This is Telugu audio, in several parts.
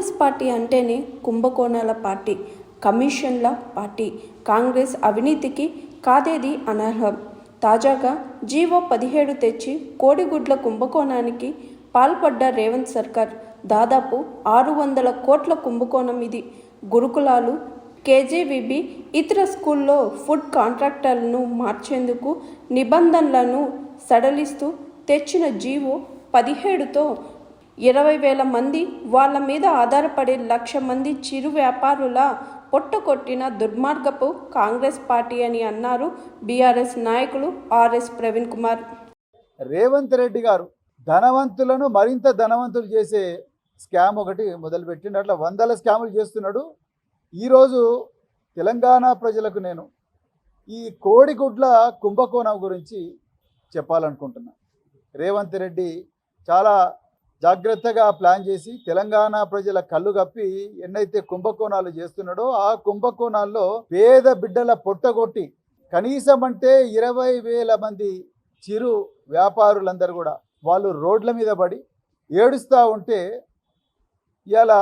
కాంగ్రెస్ పార్టీ అంటేనే కుంభకోణాల పార్టీ, కమిషన్ల పార్టీ. కాంగ్రెస్ అవినీతికి కాదేది అనర్హం. తాజాగా జీవో 17 తెచ్చి కోడిగుడ్ల కుంభకోణానికి పాల్పడ్డ రేవంత్ సర్కార్. దాదాపు 600 కోట్ల కుంభకోణం ఇది. గురుకులాలు, కేజీబీవీ, ఇతర స్కూల్లో ఫుడ్ కాంట్రాక్టర్లను మార్చేందుకు నిబంధనలను సడలిస్తూ తెచ్చిన జీవో 17తో 20,000 మంది, వాళ్ళ మీద ఆధారపడే 1,00,000 మంది చిరు వ్యాపారుల పొట్టకొట్టిన దుర్మార్గపు కాంగ్రెస్ పార్టీ అని అన్నారు బీఆర్ఎస్ నాయకులు ఆర్ఎస్ ప్రవీణ్ కుమార్. రేవంత్ రెడ్డి గారు ధనవంతులను మరింత ధనవంతులు చేసే స్కామ్ ఒకటి మొదలుపెట్టిండు. అట్లా 100 స్కాములు చేస్తున్నాడు. ఈరోజు తెలంగాణ ప్రజలకు నేను ఈ కోడిగుడ్ల కుంభకోణం గురించి చెప్పాలనుకుంటున్నా. రేవంత్ రెడ్డి చాలా జాగ్రత్తగా ప్లాన్ చేసి తెలంగాణ ప్రజల కళ్ళు కప్పి ఎన్నైతే కుంభకోణాలు చేస్తున్నాడో ఆ కుంభకోణాల్లో పేద బిడ్డల పొట్టగొట్టి కనీసం అంటే 20,000 మంది చిరు వ్యాపారులందరూ కూడా వాళ్ళు రోడ్ల మీద పడి ఏడుస్తూ ఉంటే ఇలా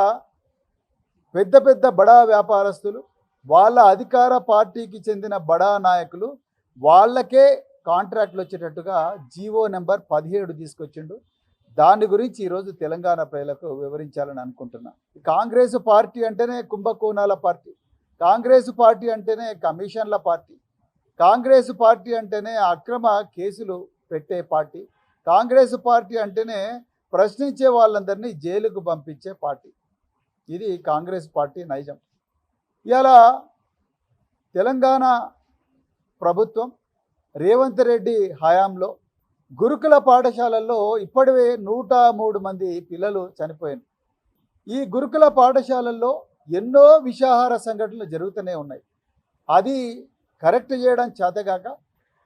పెద్ద పెద్ద బడా వ్యాపారస్తులు, వాళ్ళ అధికార పార్టీకి చెందిన బడా నాయకులు వాళ్ళకే కాంట్రాక్ట్లు వచ్చేటట్టుగా జీవో నెంబర్ 17 తీసుకొచ్చిండు. దాని గురించి ఈరోజు తెలంగాణ ప్రజలకు వివరించాలని అనుకుంటున్నా. కాంగ్రెస్ పార్టీ అంటేనే కుంభకోణాల పార్టీ, కాంగ్రెస్ పార్టీ అంటేనే కమిషన్ల పార్టీ, కాంగ్రెస్ పార్టీ అంటేనే అక్రమ కేసులు పెట్టే పార్టీ, కాంగ్రెస్ పార్టీ అంటేనే ప్రశ్నించే వాళ్ళందరినీ జైలుకు పంపించే పార్టీ. ఇది కాంగ్రెస్ పార్టీ నైజం. ఇలా తెలంగాణ ప్రభుత్వం రేవంత్ రెడ్డి హయాంలో గురుకుల పాఠశాలల్లో ఇప్పటివే 103 మంది పిల్లలు చనిపోయారు. ఈ గురుకుల పాఠశాలల్లో ఎన్నో విషాహార సంఘటనలు జరుగుతూనే ఉన్నాయి. అది కరెక్ట్ చేయడం చేతగాక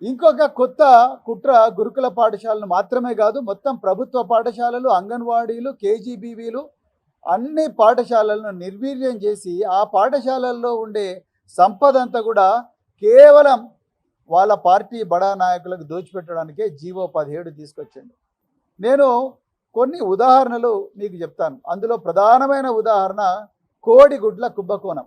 ఇంకొక కొత్త కుట్ర గురుకుల పాఠశాలను మాత్రమే కాదు, మొత్తం ప్రభుత్వ పాఠశాలలు, అంగన్వాడీలు, కేజీబీవీలు అన్ని పాఠశాలలను నిర్వీర్యం చేసి ఆ పాఠశాలల్లో ఉండే సంపద అంతా కూడా కేవలం వాళ్ళ పార్టీ బడా నాయకులకు దోచిపెట్టడానికే జీవో 17 తీసుకొచ్చిండు. నేను కొన్ని ఉదాహరణలు మీకు చెప్తాను. అందులో ప్రధానమైన ఉదాహరణ కోడిగుడ్ల కుంభకోణం.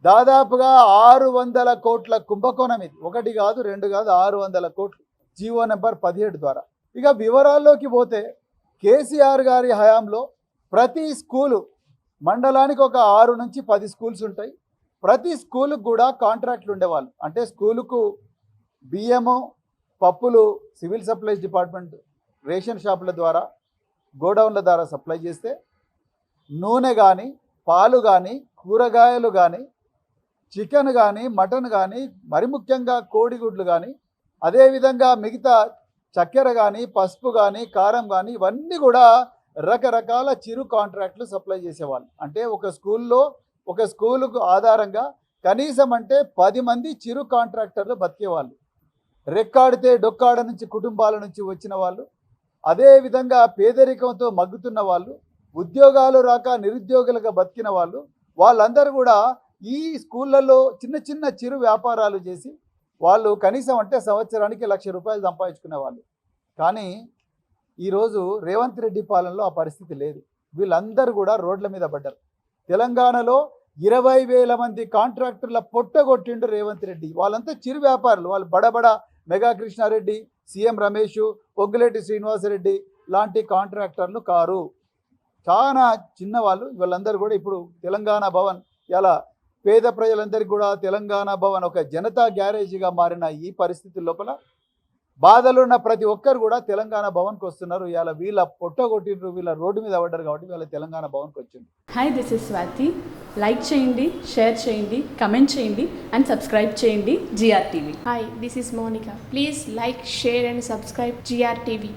దాదాపుగా 600 కోట్ల కుంభకోణం ఇది. ఒకటి కాదు, రెండు కాదు, 600 కోట్లు జీవో నెంబర్ 17 ద్వారా. ఇక వివరాల్లోకి పోతే కేసీఆర్ గారి హయాంలో ప్రతి స్కూలు, మండలానికి ఒక 6 నుంచి 10 స్కూల్స్ ఉంటాయి. ప్రతి స్కూలుకు కూడా కాంట్రాక్ట్లు ఉండేవాళ్ళు. అంటే స్కూలుకు బియ్యము, పప్పులు సివిల్ సప్లైస్ డిపార్ట్మెంట్ రేషన్ షాపుల ద్వారా, గోడౌన్ల ద్వారా సప్లై చేస్తే, నూనె కానీ, పాలు కానీ, కూరగాయలు కానీ, చికెన్ కానీ, మటన్ కానీ, మరి ముఖ్యంగా కోడిగుడ్లు కానీ, అదేవిధంగా మిగతా చక్కెర కానీ, పసుపు కానీ, కారం కానీ, ఇవన్నీ కూడా రకరకాల చిరు కాంట్రాక్ట్లు సప్లై చేసేవాళ్ళు. అంటే ఒక స్కూలుకు ఆధారంగా కనీసం అంటే 10 మంది చిరు కాంట్రాక్టర్లు బతికేవాళ్ళు. రెక్కాడితే డొక్కాడ నుంచి కుటుంబాల నుంచి వచ్చిన వాళ్ళు, అదేవిధంగా పేదరికంతో మగ్గుతున్న వాళ్ళు, ఉద్యోగాలు రాక నిరుద్యోగులుగా బతికిన వాళ్ళు, వాళ్ళందరూ కూడా ఈ స్కూళ్ళల్లో చిన్న చిన్న చిరు వ్యాపారాలు చేసి వాళ్ళు కనీసం అంటే సంవత్సరానికి 1,00,000 రూపాయలు సంపాదించుకునే వాళ్ళు. కానీ ఈరోజు రేవంత్ రెడ్డి పాలనలో ఆ పరిస్థితి లేదు. వీళ్ళందరూ కూడా రోడ్ల మీద పడ్డారు. తెలంగాణలో 20,000 మంది కాంట్రాక్టర్ల పొట్టగొట్టిండు రేవంత్ రెడ్డి. వాళ్ళంతా చిరు వ్యాపారులు. వాళ్ళు బడబడ మెగా కృష్ణారెడ్డి, సీఎం రమేష్, పొంగులేటి శ్రీనివాసరెడ్డి లాంటి కాంట్రాక్టర్లు కారు. చాలా చిన్నవాళ్ళు. వీళ్ళందరూ కూడా ఇప్పుడు తెలంగాణ భవన్, ఇలా పేద ప్రజలందరికీ కూడా తెలంగాణ భవన్ ఒక జనతా గ్యారేజీగా మారిన ఈ పరిస్థితి లోపల బాధలున్న ప్రతి ఒక్కరు కూడా తెలంగాణ భవన్కి వస్తున్నారు. ఇలా వీళ్ళ పొట్టగొట్టిండ్రు, వీళ్ళ రోడ్డు మీద పడ్డారు కాబట్టి వీళ్ళ తెలంగాణ భవన్కి వచ్చింది. Hi, this is Swathi. Like చేయండి, షేర్ చేయండి, కమెంట్ చేయండి అండ్ సబ్స్క్రైబ్ చేయండి GRTV. Hi, this is Monica. Please like, share and subscribe GRTV.